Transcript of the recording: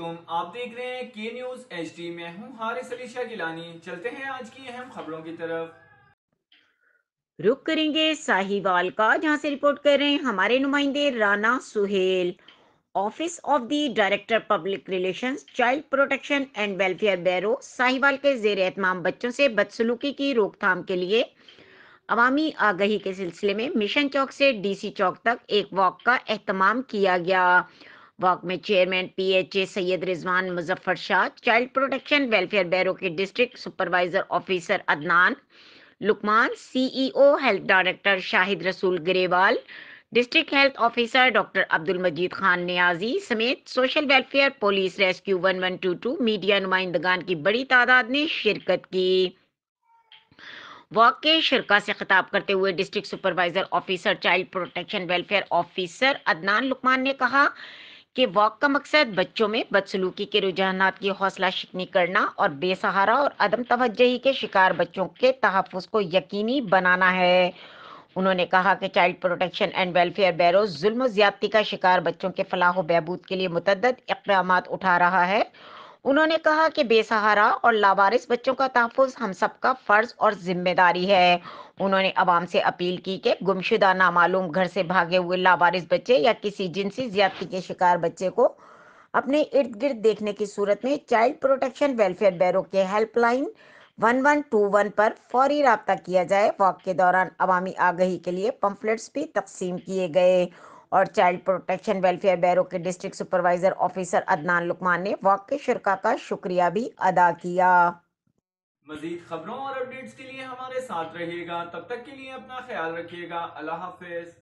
علیکم، آپ دیکھ رہے ہیں کے نیوز ایچ ڈی میں ہوں حارث علی شاہ گیلانی۔ چلتے ہیں آج کی اہم خبروں کی طرف۔ رخ کریں گے ساہیوال کا، جہاں سے رپورٹ کر رہے ہیں ہمارے نمائندے Rana Sohail. Office of the director public relations child protection and welfare bureau Sahiwal کے زیر اہتمام بچوں سے بدسلوکی کی روک تھام کے لیے عوامی آگہی کے سلسلے میں مشن چوک سے ڈی سی چوک تک ایک واک کا اہتمام کیا گیا۔ واک میں chairman P H A Syed Rizwan Muzaffar Shah, child protection welfare bureau کے district supervisor officer Adnan Luqman, C E O health director Shahid Rasool Grewal, district health officer doctor Abdul Majeed Khan Niazi سمیت social welfare, police rescue 1122 media نمائندگان کی بڑی تعداد نے شرکت کی۔ واک کے شرکا سے خطاب کرتے ہوئے district supervisor officer child protection welfare officer Adnan Luqman نے کہا کہ واک کا مقصد بچوں میں بدسلوکی کے رجحانات کی حوصلہ شکنی کرنا اور بے سہارا اور عدم توجہی کے شکار بچوں کے تحفظ کو یقینی بنانا ہے۔ انہوں نے کہا کہ child protection and welfare bureau ظلم و زیادتی کا شکار بچوں کے فلاح و بہبود کے لیے متعدد اقدامات اٹھا رہا ہے۔ انہوں نے کہا کہ بے سہارا اور لاوارث بچوں کا تحفظ ہم سب کا فرض اور ذمہ داری ہے۔ انہوں نے عوام سے اپیل کی کہ گمشدہ، نامعلوم، گھر سے بھاگے ہوئے لاوارث بچے یا کسی جنسی زیادتی کے شکار بچے کو اپنے ارد گرد دیکھنے کی صورت میں چائلڈ پروٹیکشن ویلفیئر بیورو کے ہیلپ لائن 1121 پر فوری رابطہ کیا جائے۔ واک کے دوران عوامی آگہی کے لیے پمفلٹس بھی تقسیم کیے گئے اور چائلڈ پروٹیکشن ویلفیئر بیورو کے district supervisor officer Adnan Luqman نے واک کے شرکا کا شکریہ بھی ادا کیا۔ مزید خبروں اور اپڈیٹس کے لیے ہمارے ساتھ رہیے گا، تب تک کے لیے اپنا خیال رکھیے گا۔ اللہ حافظ۔